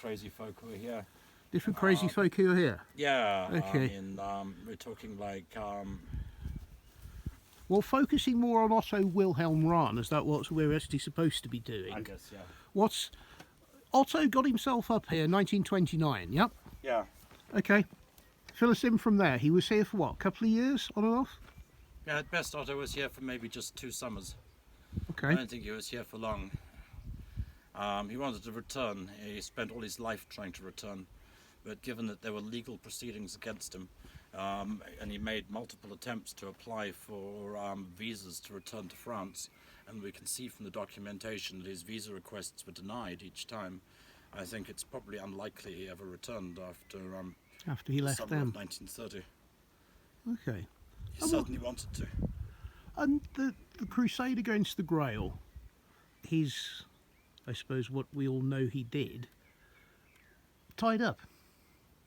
crazy folk who are here. Different crazy folk who are here? Yeah, Okay. We're talking like... Well, focusing more on Otto Wilhelm Rahn, is that what we're actually supposed to be doing? I guess, yeah. Otto got himself up here in 1929, yep? Yeah. Okay. Fill us in from there. He was here for what, a couple of years, on and off? Yeah, at best Otto was here for maybe just 2 summers. Okay. I don't think he was here for long. He wanted to return. He spent all his life trying to return. But given that there were legal proceedings against him, and he made multiple attempts to apply for visas to return to France, and we can see from the documentation that his visa requests were denied each time, I think it's probably unlikely he ever returned after He left summer them. of 1930. Okay. He certainly wanted to. And the Crusade against the Grail, I suppose what we all know he did, tied up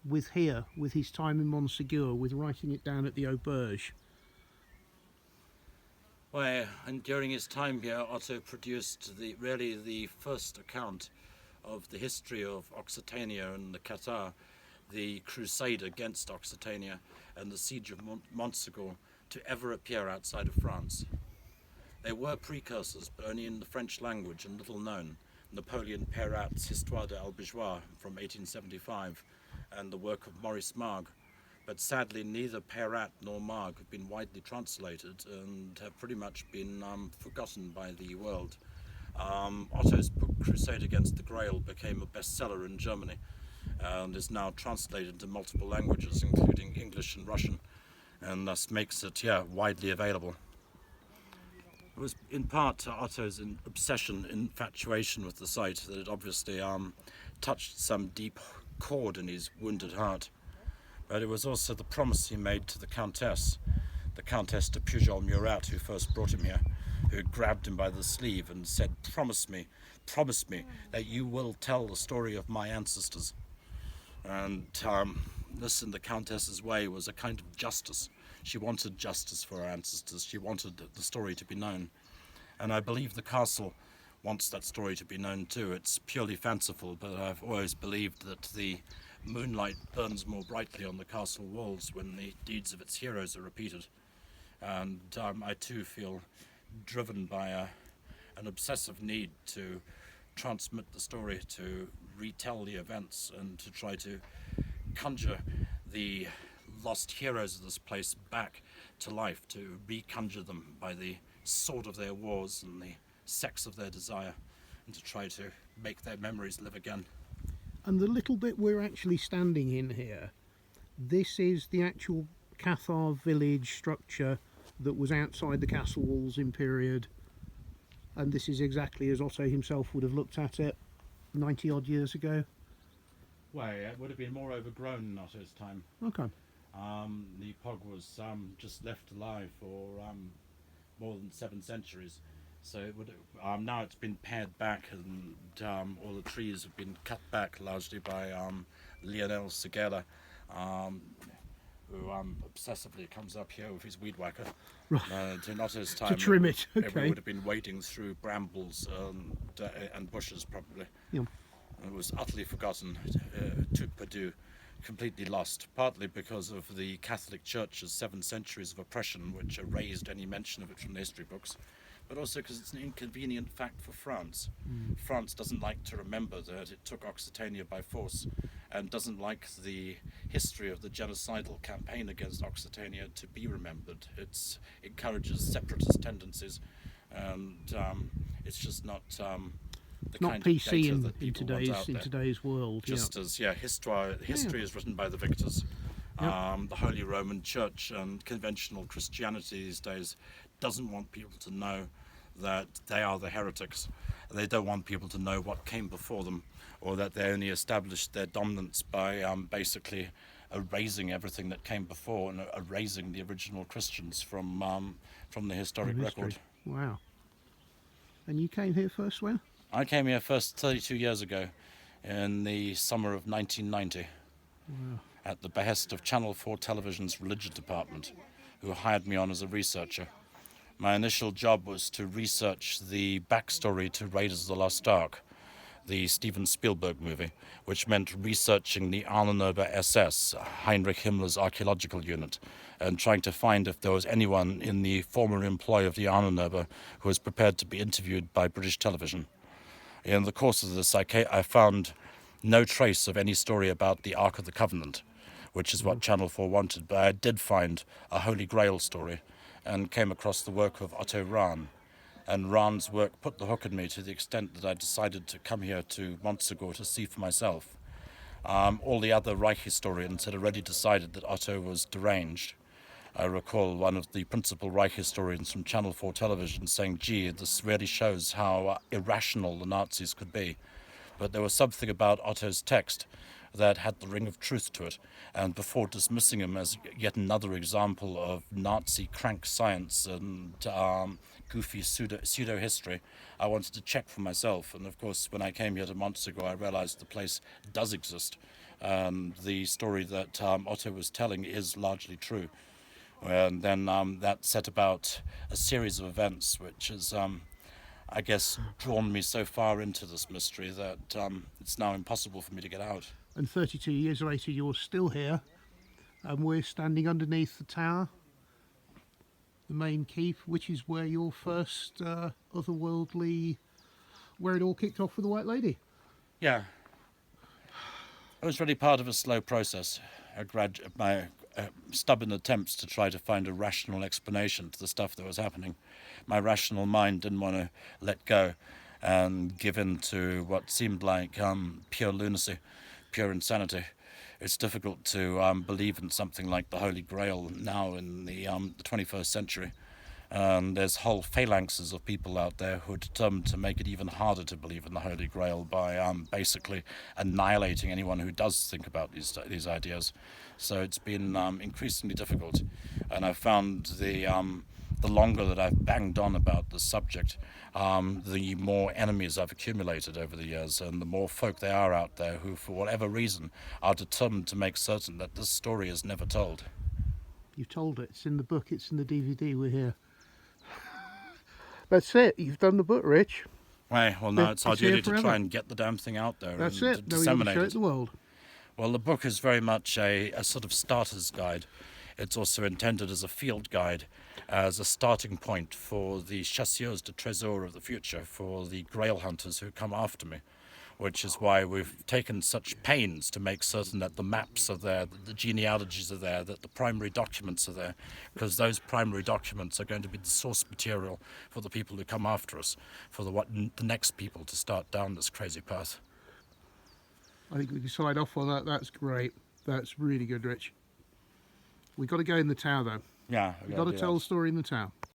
with his time in Montségur, with writing it down at the Auberge. Well, and during his time here, Otto produced the first account of the history of Occitania and the Cathar, the crusade against Occitania and the siege of Montségur, to ever appear outside of France. There were precursors, but only in the French language and little known. Napoleon Perrat's Histoire de Albigeois from 1875 and the work of Maurice Marg. But sadly, neither Perrat nor Marg have been widely translated and have pretty much been forgotten by the world. Otto's book Crusade Against the Grail became a bestseller in Germany and is now translated into multiple languages, including English and Russian, and thus makes it widely available. It was in part Otto's obsession, infatuation with the site, that it obviously touched some deep chord in his wounded heart. But it was also the promise he made to the Countess de Pujol-Murat, who first brought him here, who grabbed him by the sleeve and said, promise me that you will tell the story of my ancestors. And this, in the Countess's way, was a kind of justice. She wanted justice for her ancestors. She wanted the story to be known. And I believe the castle wants that story to be known too. It's purely fanciful, but I've always believed that the moonlight burns more brightly on the castle walls when the deeds of its heroes are repeated. And I too feel driven by an obsessive need to transmit the story, to retell the events, and to try to conjure the lost heroes of this place back to life, to reconjure them by the sword of their wars and the sex of their desire, and to try to make their memories live again. And the little bit we're actually standing in here, this is the actual Cathar village structure that was outside the castle walls in period, and this is exactly as Otto himself would have looked at it 90 odd years ago. Well, it would have been more overgrown in Otto's time. Okay. The Pog was just left alive for more than 7 centuries. So it would now it's been pared back, and all the trees have been cut back largely by Lionel Seguela, who obsessively comes up here with his weed whacker. Right. In Otto's time, To trim it, okay. Everyone would have been wading through brambles and bushes probably. Yeah. It was utterly forgotten, to Purdue, completely lost, partly because of the Catholic Church's 7 centuries of oppression, which erased any mention of it from the history books, but also because it's an inconvenient fact for France. France doesn't like to remember that it took Occitania by force, and doesn't like the history of the genocidal campaign against Occitania to be remembered. It encourages separatist tendencies, and it's just not the Not kind PC of data in that people want out there. today's world. Just as history is written by the victors. Yep. The Holy Roman Church and conventional Christianity these days doesn't want people to know that they are the heretics. They don't want people to know what came before them, or that they only established their dominance by basically erasing everything that came before and erasing the original Christians from the historic record. Wow. And you came here first when? I came here first 32 years ago, in the summer of 1990, at the behest of Channel 4 Television's religion department, who hired me on as a researcher. My initial job was to research the backstory to Raiders of the Lost Ark, the Steven Spielberg movie, which meant researching the Ahnenerbe SS, Heinrich Himmler's archaeological unit, and trying to find if there was anyone in the former employ of the Ahnenerbe who was prepared to be interviewed by British television. In the course of this, I found no trace of any story about the Ark of the Covenant, which is what Channel 4 wanted, but I did find a Holy Grail story and came across the work of Otto Rahn. And Rahn's work put the hook in me to the extent that I decided to come here to Montsegur to see for myself. All the other Reich historians had already decided that Otto was deranged. I recall one of the principal Reich historians from Channel 4 television saying, "Gee, this really shows how irrational the Nazis could be." But there was something about Otto's text that had the ring of truth to it, and before dismissing him as yet another example of Nazi crank science and goofy pseudo-history, I wanted to check for myself. And of course, when I came here to Montsegur, I realized the place does exist. The story that Otto was telling is largely true. And then that set about a series of events which has, I guess, drawn me so far into this mystery that it's now impossible for me to get out. And 32 years later, you're still here, and we're standing underneath the tower, the main keep, which is where your first otherworldly, where it all kicked off with the White Lady. Yeah. It was really part of a slow process. My stubborn attempts to try to find a rational explanation to the stuff that was happening. My rational mind didn't want to let go and give in to what seemed like pure lunacy, pure insanity. It's difficult to believe in something like the Holy Grail now in the 21st century. There's whole phalanxes of people out there who are determined to make it even harder to believe in the Holy Grail by basically annihilating anyone who does think about these ideas. So it's been increasingly difficult, and I've found the longer that I've banged on about the subject, the more enemies I've accumulated over the years, and the more folk there are out there who, for whatever reason, are determined to make certain that this story is never told. You've told it. It's in the book. It's in the DVD. We're here. That's it. You've done the book, Rich. Right, well, now it's our duty to try and get the damn thing out there. That's and it. to Now disseminate show it it. to the world. Well, the book is very much a sort of starter's guide. It's also intended as a field guide, as a starting point for the chasseurs de trésors of the future, for the grail hunters who come after me, which is why we've taken such pains to make certain that the maps are there, that the genealogies are there, that the primary documents are there, because those primary documents are going to be the source material for the people who come after us, for the next people to start down this crazy path. I think we can sign off on that. That's great. That's really good, Rich. We've got to go in the tower, though. Yeah. We've got to tell the story in the tower.